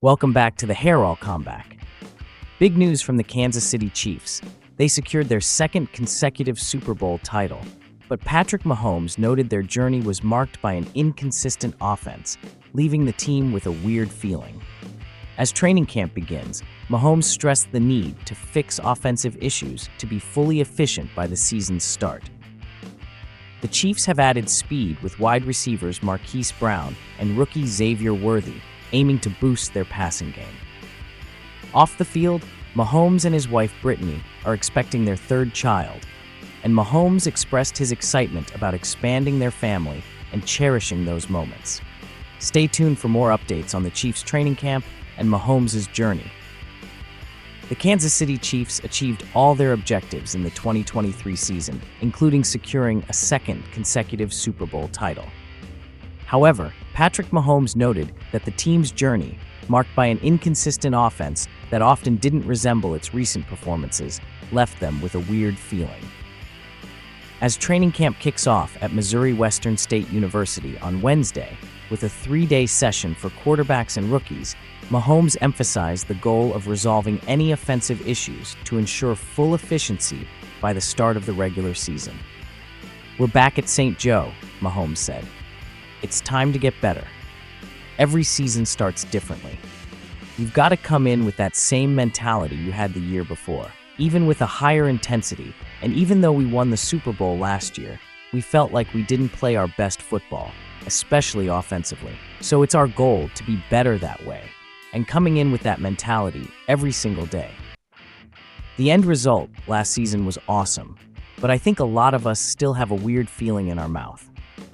Welcome back to the Hair All Comeback. Big news from the Kansas City Chiefs. They secured their second consecutive Super Bowl title. But Patrick Mahomes noted their journey was marked by an inconsistent offense, leaving the team with a weird feeling. As training camp begins, Mahomes stressed the need to fix offensive issues to be fully efficient by the season's start. The Chiefs have added speed with wide receivers Marquise Brown and rookie Xavier Worthy, aiming to boost their passing game. Off the field, Mahomes and his wife Brittany are expecting their third child, and Mahomes expressed his excitement about expanding their family and cherishing those moments. Stay tuned for more updates on the Chiefs' training camp and Mahomes' journey. The Kansas City Chiefs achieved all their objectives in the 2023 season, including securing a second consecutive Super Bowl title. However, Patrick Mahomes noted that the team's journey, marked by an inconsistent offense that often didn't resemble its recent performances, left them with a weird feeling. As training camp kicks off at Missouri Western State University on Wednesday, with a 3-day session for quarterbacks and rookies, Mahomes emphasized the goal of resolving any offensive issues to ensure full efficiency by the start of the regular season. "We're back at St. Joe," Mahomes said. "It's time to get better. Every season starts differently. You've got to come in with that same mentality you had the year before, even with a higher intensity, and even though we won the Super Bowl last year, we felt like we didn't play our best football, especially offensively. So it's our goal to be better that way, and coming in with that mentality every single day." The end result last season was awesome, but I think a lot of us still have a weird feeling in our mouth.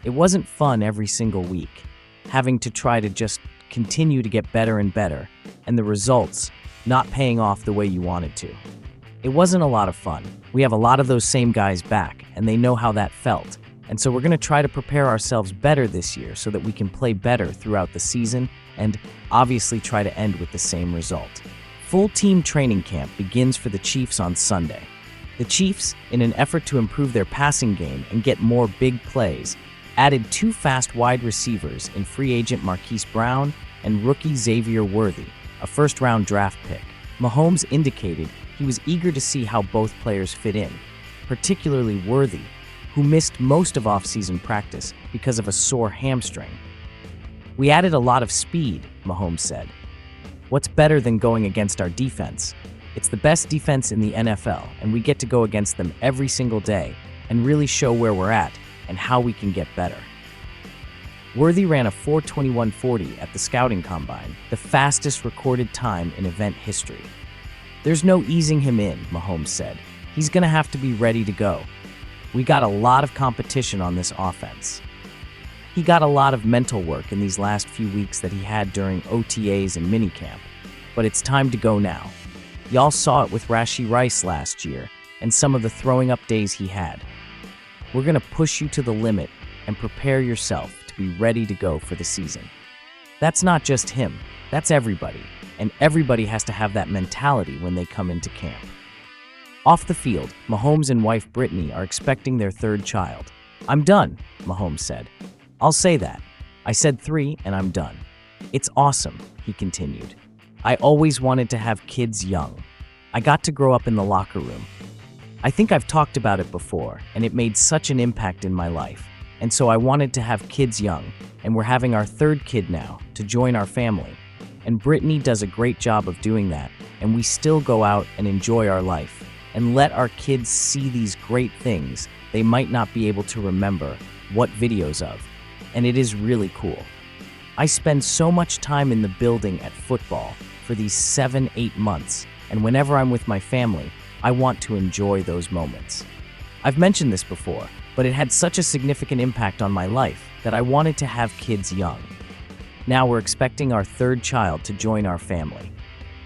It wasn't fun every single week, having to try to just continue to get better and better, and the results not paying off the way you wanted to. It wasn't a lot of fun. We have a lot of those same guys back, and they know how that felt. And so we're going to try to prepare ourselves better this year so that we can play better throughout the season and obviously try to end with the same result. Full team training camp begins for the Chiefs on Sunday. The Chiefs, in an effort to improve their passing game and get more big plays, added 2 fast wide receivers in free agent Marquise Brown and rookie Xavier Worthy, a first-round draft pick. Mahomes indicated he was eager to see how both players fit in, particularly Worthy, who missed most of offseason practice because of a sore hamstring. "We added a lot of speed," Mahomes said. "What's better than going against our defense? It's the best defense in the NFL, and we get to go against them every single day and really show where we're at and how we can get better." Worthy ran a 4:21.40 at the scouting combine, the fastest recorded time in event history. "There's no easing him in," Mahomes said. "He's going to have to be ready to go. We got a lot of competition on this offense." He got a lot of mental work in these last few weeks that he had during OTAs and minicamp, but it's time to go now. Y'all saw it with Rashee Rice last year and some of the throwing up days he had. We're going to push you to the limit and prepare yourself to be ready to go for the season. That's not just him, that's everybody, and everybody has to have that mentality when they come into camp. Off the field, Mahomes and wife Brittany are expecting their third child. "I'm done," Mahomes said. "I'll say that. I said 3 and I'm done. It's awesome," he continued. "I always wanted to have kids young. I got to grow up in the locker room. I think I've talked about it before, and it made such an impact in my life. And so I wanted to have kids young, and we're having our third kid now to join our family. And Brittany does a great job of doing that, and we still go out and enjoy our life and let our kids see these great things they might not be able to remember what videos of. And it is really cool. I spend so much time in the building at football for these 7-8 months, and whenever I'm with my family, I want to enjoy those moments. I've mentioned this before, but it had such a significant impact on my life that I wanted to have kids young. Now we're expecting our third child to join our family.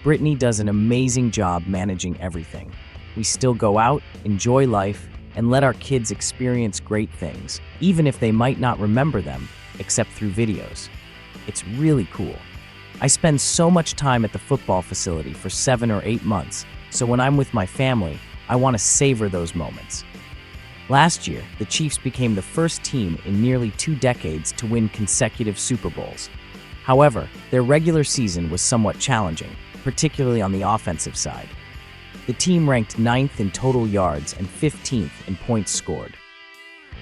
Brittany does an amazing job managing everything. We still go out, enjoy life, and let our kids experience great things, even if they might not remember them, except through videos. It's really cool. I spend so much time at the football facility for 7 or 8 months, so when I'm with my family, I want to savor those moments. Last year, the Chiefs became the first team in nearly 2 decades to win consecutive Super Bowls. However, their regular season was somewhat challenging, particularly on the offensive side. The team ranked 9th in total yards and 15th in points scored.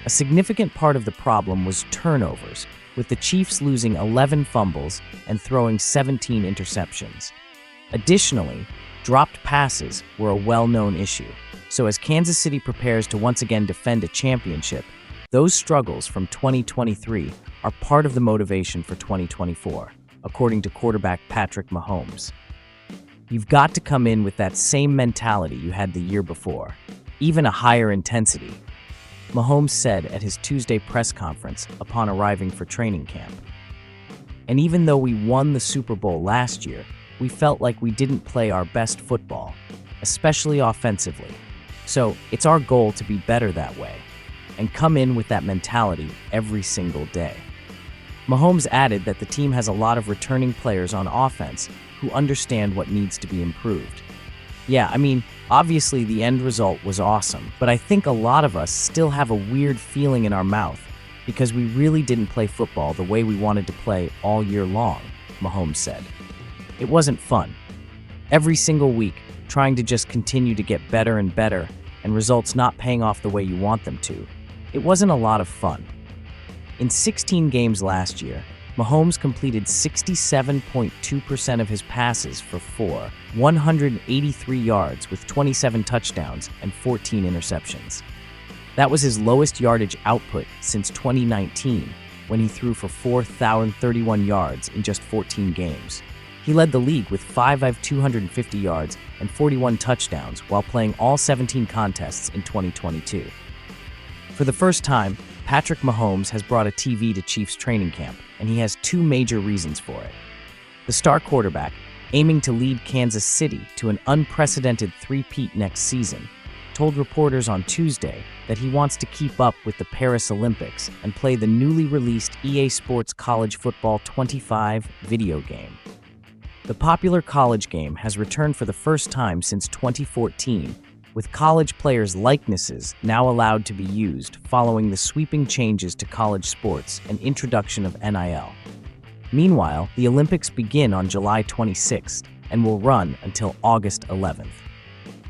A significant part of the problem was turnovers, with the Chiefs losing 11 fumbles and throwing 17 interceptions. Additionally, dropped passes were a well-known issue, so as Kansas City prepares to once again defend a championship, those struggles from 2023 are part of the motivation for 2024, according to quarterback Patrick Mahomes. You've got to come in with that same mentality you had the year before, even a higher intensity, Mahomes said at his Tuesday press conference upon arriving for training camp. And even though we won the Super Bowl last year, we felt like we didn't play our best football, especially offensively. So it's our goal to be better that way and come in with that mentality every single day. Mahomes added that the team has a lot of returning players on offense who understand what needs to be improved. Yeah, obviously the end result was awesome, but I think a lot of us still have a weird feeling in our mouth because we really didn't play football the way we wanted to play all year long, Mahomes said. It wasn't fun. Every single week, trying to just continue to get better and better, and results not paying off the way you want them to. It wasn't a lot of fun. In 16 games last year, Mahomes completed 67.2% of his passes for 183 yards with 27 touchdowns and 14 interceptions. That was his lowest yardage output since 2019, when he threw for 4,031 yards in just 14 games. He led the league with 250 yards and 41 touchdowns while playing all 17 contests in 2022. For the first time, Patrick Mahomes has brought a TV to Chiefs training camp, and he has two major reasons for it. The star quarterback, aiming to lead Kansas City to an unprecedented three-peat next season, told reporters on Tuesday that he wants to keep up with the Paris Olympics and play the newly released EA Sports College Football 25 video game. The popular college game has returned for the first time since 2014, with college players' likenesses now allowed to be used following the sweeping changes to college sports and introduction of NIL. Meanwhile, the Olympics begin on July 26th and will run until August 11th.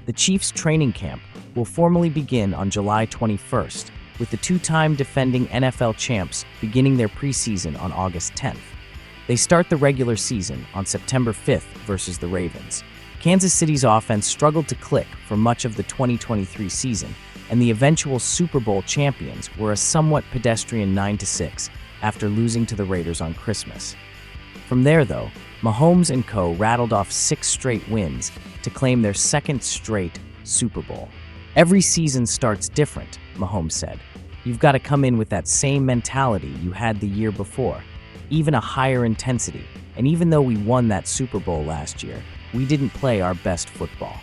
The Chiefs' training camp will formally begin on July 21st, with the two-time defending NFL champs beginning their preseason on August 10th. They start the regular season on September 5th versus the Ravens. Kansas City's offense struggled to click for much of the 2023 season, and the eventual Super Bowl champions were a somewhat pedestrian 9-6 after losing to the Raiders on Christmas. From there, though, Mahomes and co. rattled off 6 straight wins to claim their second straight Super Bowl. Every season starts different, Mahomes said. You've got to come in with that same mentality you had the year before, even a higher intensity, and even though we won that Super Bowl last year, we didn't play our best football.